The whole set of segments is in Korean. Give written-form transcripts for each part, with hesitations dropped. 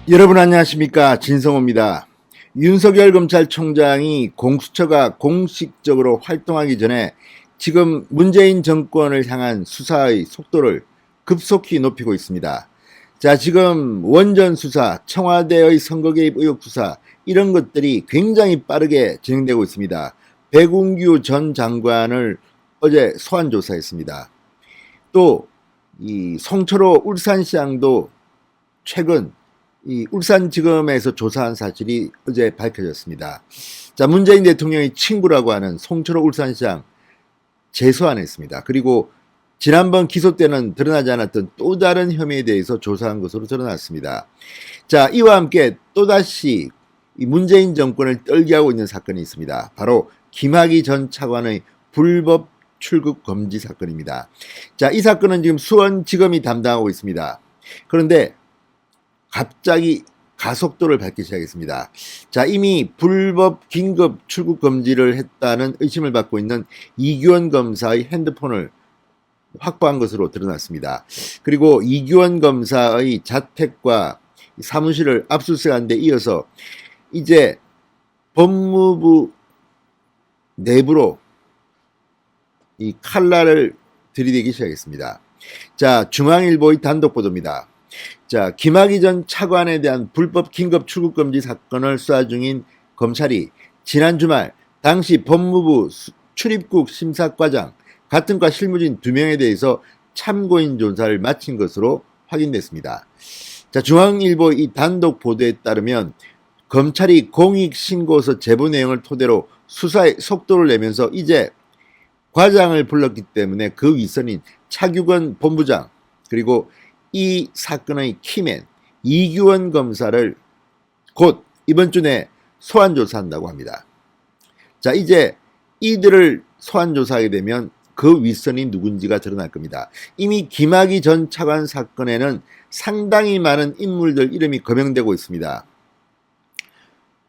여러분 안녕하십니까, 진성호입니다. 윤석열 검찰총장이 공수처가 공식적으로 활동하기 전에 지금 문재인 정권을 향한 수사의 속도를 급속히 높이고 있습니다. 자, 지금 원전 수사, 청와대의 선거 개입 의혹 수사, 이런 것들이 굉장히 빠르게 진행되고 있습니다. 백운규 전 장관을 어제 소환 조사했습니다. 또 이 송철호 울산시장도 최근 이 울산지검에서 조사한 사실이 어제 밝혀졌습니다. 자, 문재인 대통령의 친구라고 하는 송철호 울산시장 재소환했습니다. 그리고 지난번 기소 때는 드러나지 않았던 또 다른 혐의에 대해서 조사한 것으로 드러났습니다. 자, 이와 함께 또다시 이 문재인 정권을 떨게 하고 있는 사건이 있습니다. 바로 김학의 전 차관의 불법 출국 금지 사건입니다. 자, 이 사건은 지금 수원지검이 담당하고 있습니다. 그런데 갑자기 가속도를 밟기 시작했습니다. 자, 이미 불법 긴급 출국 금지를 했다는 의심을 받고 있는 이규원 검사의 핸드폰을 확보한 것으로 드러났습니다. 그리고 이규원 검사의 자택과 사무실을 압수수색한 데 이어서 이제 법무부 내부로 이 칼날을 들이대기 시작했습니다. 자, 중앙일보의 단독 보도입니다. 자, 김학의 전 차관에 대한 불법 긴급 출국 금지 사건을 수사 중인 검찰이 지난 주말 당시 법무부 출입국 심사과장 같은 과 실무진 2명에 대해서 참고인 조사를 마친 것으로 확인됐습니다. 자, 중앙일보 이 단독 보도에 따르면 검찰이 공익신고서 제보 내용을 토대로 수사에 속도를 내면서 이제 과장을 불렀기 때문에 그 윗선인 차규건 본부장 그리고 이 사건의 키맨 이규원 검사를 곧 이번 주 내에 소환 조사한다고 합니다. 자, 이제 이들을 소환 조사하게 되면 그 윗선이 누군지가 드러날 겁니다. 이미 김학의 전 차관 사건에는 상당히 많은 인물들 이름이 거명되고 있습니다.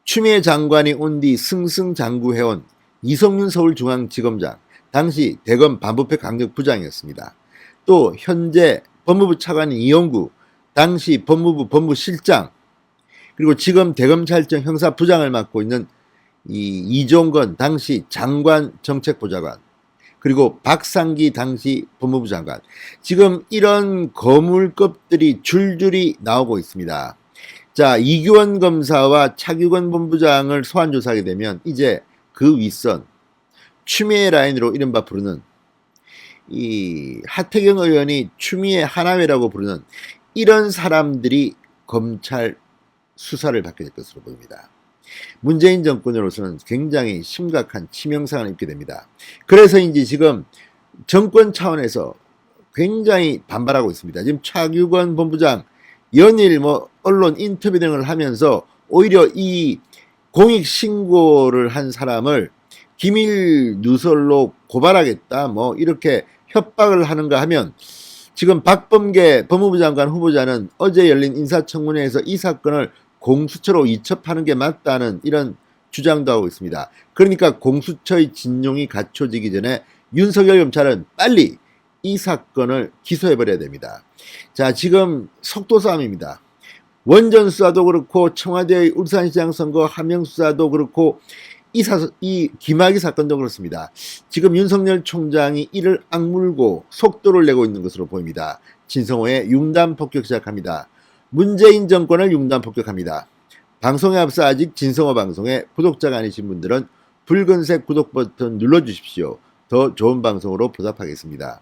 추미애 장관이 온 뒤 승승장구해온 이성윤 서울중앙지검장, 당시 대검 반부패 강력부장이었습니다. 또 현재 법무부 차관인 이용구, 당시 법무부 법무실장, 그리고 지금 대검찰청 형사부장을 맡고 있는 이종건, 당시 장관 정책보좌관, 그리고 박상기, 당시 법무부 장관. 지금 이런 거물급들이 줄줄이 나오고 있습니다. 자, 이규원 검사와 차규건 본부장을 소환 조사하게 되면 이제 그 윗선 추미애 라인으로 이른바 부르는 이 하태경 의원이 추미애 하나회라고 부르는 이런 사람들이 검찰 수사를 받게 될 것으로 보입니다. 문재인 정권으로서는 굉장히 심각한 치명상을 입게 됩니다. 그래서인지 지금 정권 차원에서 굉장히 반발하고 있습니다. 지금 차규건 본부장 연일 언론 인터뷰 등을 하면서 오히려 이 공익신고를 한 사람을 기밀 누설로 고발하겠다 이렇게 협박을 하는가 하면 지금 박범계 법무부 장관 후보자는 어제 열린 인사청문회에서 이 사건을 공수처로 이첩하는 게 맞다는 이런 주장도 하고 있습니다. 그러니까 공수처의 진용이 갖춰지기 전에 윤석열 검찰은 빨리 이 사건을 기소해버려야 됩니다. 자, 지금 속도 싸움입니다. 원전 수사도 그렇고 청와대의 울산시장 선거 하명 수사도 그렇고 이 김학의 사건도 그렇습니다. 지금 윤석열 총장이 이를 악물고 속도를 내고 있는 것으로 보입니다. 진성호의 융단 폭격 시작합니다. 문재인 정권을 융단 폭격합니다. 방송에 앞서 아직 진성호 방송에 구독자가 아니신 분들은 붉은색 구독 버튼 눌러주십시오. 더 좋은 방송으로 보답하겠습니다.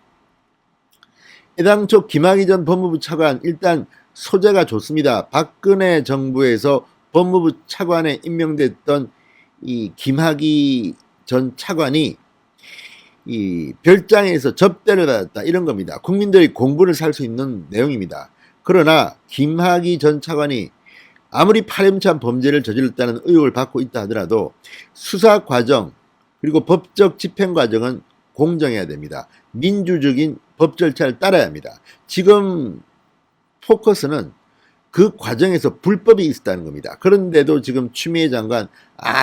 애당초 김학의 전 법무부 차관 일단 소재가 좋습니다. 박근혜 정부에서 법무부 차관에 임명됐던 이 김학의 전 차관이 이 별장에서 접대를 받았다 이런 겁니다. 국민들이 공부를 살 수 있는 내용입니다. 그러나 김학의 전 차관이 아무리 파렴치한 범죄를 저질렀다는 의혹을 받고 있다 하더라도 수사 과정 그리고 법적 집행 과정은 공정해야 됩니다. 민주적인 법 절차를 따라야 합니다. 지금 포커스는 그 과정에서 불법이 있었다는 겁니다. 그런데도 지금 추미애 장관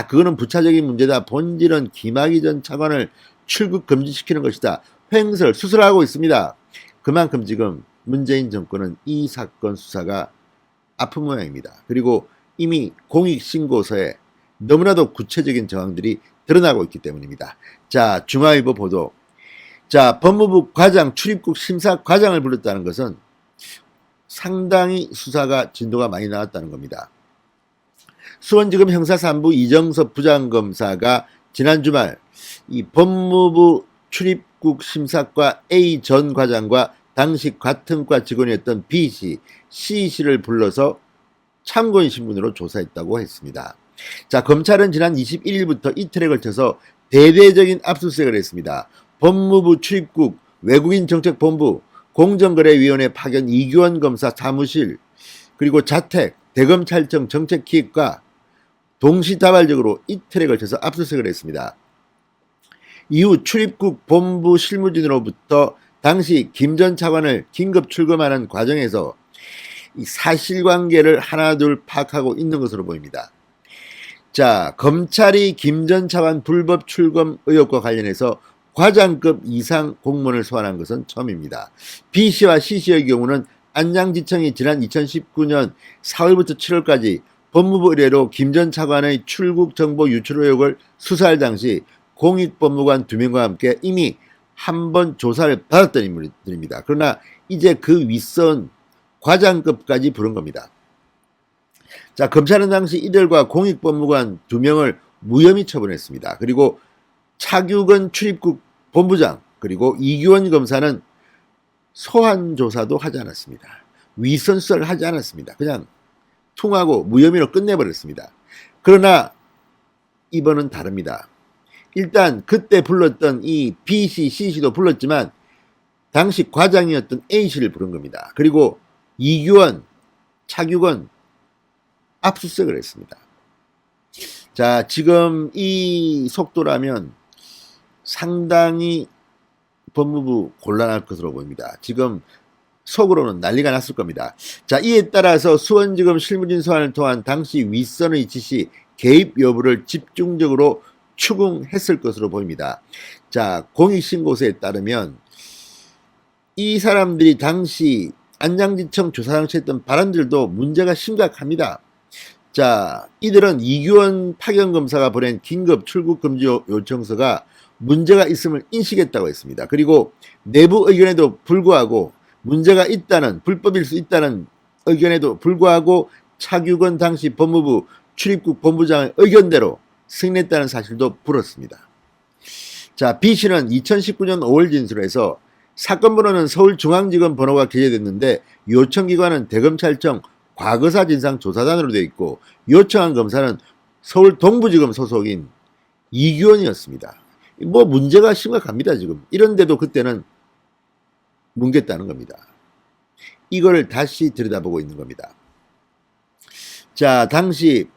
그거는 부차적인 문제다. 본질은 김학의 전 차관을 출국 금지시키는 것이다. 횡설 수설하고 있습니다. 그만큼 지금 문재인 정권은 이 사건 수사가 아픈 모양입니다. 그리고 이미 공익신고서에 너무나도 구체적인 정황들이 드러나고 있기 때문입니다. 자, 중앙일보 보도. 자, 법무부 과장 출입국 심사 과장을 불렀다는 것은 상당히 수사가 진도가 많이 나왔다는 겁니다. 수원지검 형사 3부 이정섭 부장검사가 지난 주말 이 법무부 출입국 심사과 A 전 과장과 당시 같은 과 직원이었던 B씨, C씨를 불러서 참고인 신분으로 조사했다고 했습니다. 자, 검찰은 지난 21일부터 이틀에 걸쳐서 대대적인 압수수색을 했습니다. 법무부 출입국 외국인정책본부 공정거래위원회 파견 이규원 검사 사무실 그리고 자택 대검찰청 정책기획과 동시다발적으로 이틀에 걸쳐서 압수수색을 했습니다. 이후 출입국 본부 실무진으로부터 당시 김 전 차관을 긴급 출검하는 과정에서 이 사실관계를 하나둘 파악하고 있는 것으로 보입니다. 자, 검찰이 김 전 차관 불법 출검 의혹과 관련해서 과장급 이상 공무원을 소환한 것은 처음입니다. B씨와 C씨의 경우는 안양지청이 지난 2019년 4월부터 7월까지 법무부 의뢰로 김 전 차관의 출국 정보 유출 의혹을 수사할 당시 공익법무관 2명과 함께 이미 한 번 조사를 받았던 인물들입니다. 그러나 이제 그 윗선 과장급까지 부른 겁니다. 자, 검찰은 당시 이들과 공익법무관 2명을 무혐의 처분했습니다. 그리고 차규건 출입국 본부장 그리고 이규원 검사는 소환 조사도 하지 않았습니다. 윗선 수사를 하지 않았습니다. 그냥 통하고 무혐의로 끝내버렸습니다. 그러나 이번은 다릅니다. 일단 그때 불렀던 이 B씨, C씨도 불렀지만 당시 과장이었던 A씨를 부른 겁니다. 그리고 이규원, 차규건 압수수색을 했습니다. 자, 지금 이 속도라면 상당히 법무부 곤란할 것으로 보입니다. 지금 속으로는 난리가 났을 겁니다. 자, 이에 따라서 수원지검 실무진 소환을 통한 당시 윗선의 지시 개입 여부를 집중적으로 추궁했을 것으로 보입니다. 자, 공익신고서에 따르면 이 사람들이 당시 안양지청 조사장처에 했던 발언들도 문제가 심각합니다. 자, 이들은 이규원 파견검사가 보낸 긴급 출국금지 요청서가 문제가 있음을 인식했다고 했습니다. 그리고 내부 의견에도 불구하고 문제가 있다는, 불법일 수 있다는 의견에도 불구하고 차규건 당시 법무부 출입국 본부장의 의견대로 승인했다는 사실도 불었습니다. 자, B씨는 2019년 5월 진술에서 사건 번호는 서울중앙지검 번호가 기재됐는데 요청기관은 대검찰청 과거사 진상조사단으로 되어 있고 요청한 검사는 서울 동부지검 소속인 이규원이었습니다. 뭐 문제가 심각합니다. 지금 이런데도 그때는 뭉갰다는 겁니다. 이거를 다시 들여다보고 있는 겁니다. 자, 당시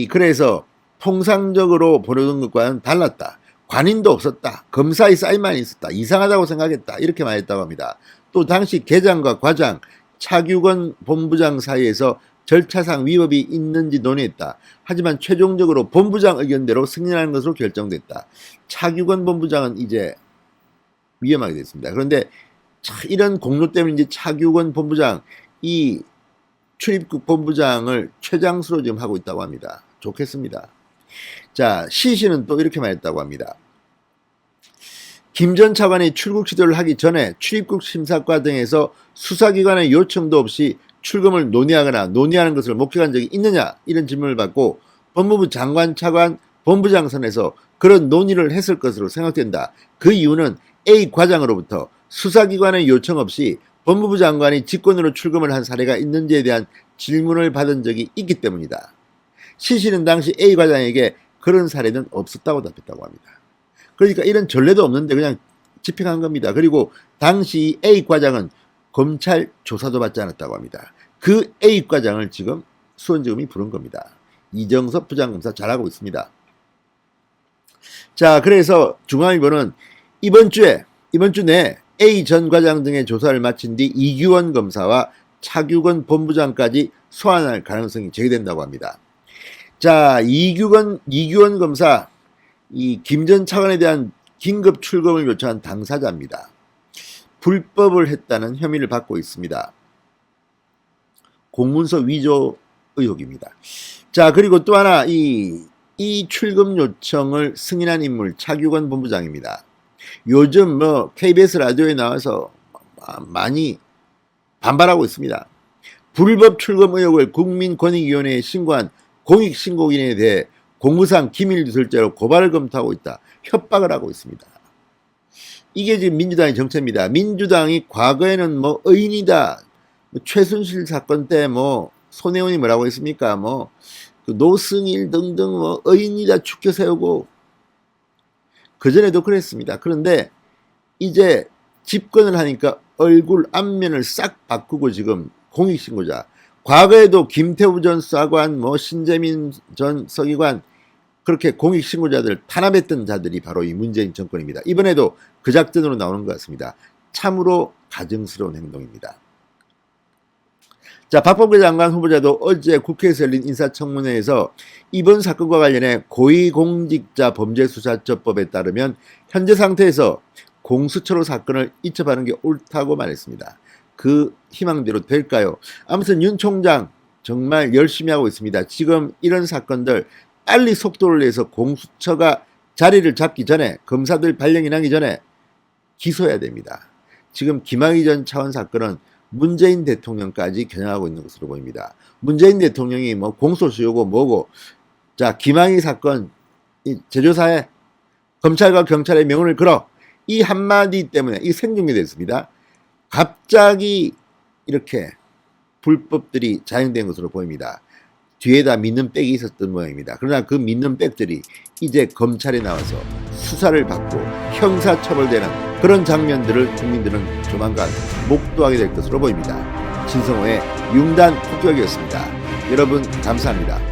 그래서 통상적으로 보내던 것과는 달랐다. 관인도 없었다. 검사의 사인만 있었다. 이상하다고 생각했다. 이렇게 말했다고 합니다. 또 당시 계장과 과장, 차규건 본부장 사이에서 절차상 위법이 있는지 논의했다. 하지만 최종적으로 본부장 의견대로 승인하는 것으로 결정됐다. 차규건 본부장은 이제 위험하게 됐습니다. 그런데 이런 공로 때문인지 차규건 본부장, 이 출입국 본부장을 최장수로 지금 하고 있다고 합니다. 좋겠습니다. 자, C씨는 또 이렇게 말했다고 합니다. 김 전 차관이 출국 시도를 하기 전에 출입국 심사과 등에서 수사기관의 요청도 없이 출금을 논의하는 것을 목격한 적이 있느냐, 이런 질문을 받고 법무부 장관 차관 본부장 선에서 그런 논의를 했을 것으로 생각된다. 그 이유는 A 과장으로부터 수사기관의 요청 없이 법무부 장관이 직권으로 출금을 한 사례가 있는지에 대한 질문을 받은 적이 있기 때문이다. C씨는 당시 A 과장에게 그런 사례는 없었다고 답했다고 합니다. 그러니까 이런 전례도 없는데 그냥 집행한 겁니다. 그리고 당시 A 과장은 검찰 조사도 받지 않았다고 합니다. 그 A 과장을 지금 수원지검이 부른 겁니다. 이정섭 부장검사 잘하고 있습니다. 자, 그래서 중앙일보는 이번 주 내 A 전 과장 등의 조사를 마친 뒤 이규원 검사와 차규건 본부장까지 소환할 가능성이 제기된다고 합니다. 자, 이규원 검사, 이 김 전 차관에 대한 긴급 출검을 요청한 당사자입니다. 불법을 했다는 혐의를 받고 있습니다. 공문서 위조 의혹입니다. 자, 그리고 또 하나 이 출금 요청을 승인한 인물 차규건 본부장입니다. 요즘 뭐 KBS 라디오에 나와서 많이 반발하고 있습니다. 불법 출금 의혹을 국민권익위원회에 신고한 공익신고인에 대해 공무상 기밀누설죄로 고발을 검토하고 있다. 협박을 하고 있습니다. 이게 지금 민주당의 정체입니다. 민주당이 과거에는 뭐 의인이다, 뭐 최순실 사건 때 뭐 손혜원이 뭐라고 했습니까? 뭐 그 노승일 등등 뭐 의인이다 축켜 세우고 그전에도 그랬습니다. 그런데 이제 집권을 하니까 얼굴 앞면을 싹 바꾸고 지금 공익신고자. 과거에도 김태우 전 수사관, 뭐 신재민 전 서기관 그렇게 공익신고자들 탄압했던 자들이 바로 이 문재인 정권입니다. 이번에도 그 작전으로 나오는 것 같습니다. 참으로 가증스러운 행동입니다. 자, 박범계 장관 후보자도 어제 국회에서 열린 인사청문회에서 이번 사건과 관련해 고위공직자범죄수사처법에 따르면 현재 상태에서 공수처로 사건을 이첩하는 게 옳다고 말했습니다. 그 희망대로 될까요? 아무튼 윤 총장 정말 열심히 하고 있습니다. 지금 이런 사건들 빨리 속도를 내서 공수처가 자리를 잡기 전에, 검사들 발령이 나기 전에 기소해야 됩니다. 지금 김학의 전 차관 사건은 문재인 대통령까지 겨냥하고 있는 것으로 보입니다. 문재인 대통령이 뭐 공소시효고 뭐고, 자, 김학의 사건 제조사에 검찰과 경찰의 명운을 걸어, 이 한마디 때문에 이 생중계 됐습니다. 갑자기 이렇게 불법들이 자행된 것으로 보입니다. 뒤에다 믿는 백이 있었던 모양입니다. 그러나 그 믿는 백들이 이제 검찰에 나와서 수사를 받고 형사처벌되는 그런 장면들을 국민들은 조만간 목도하게 될 것으로 보입니다. 진성호의 융단 폭격이었습니다. 여러분 감사합니다.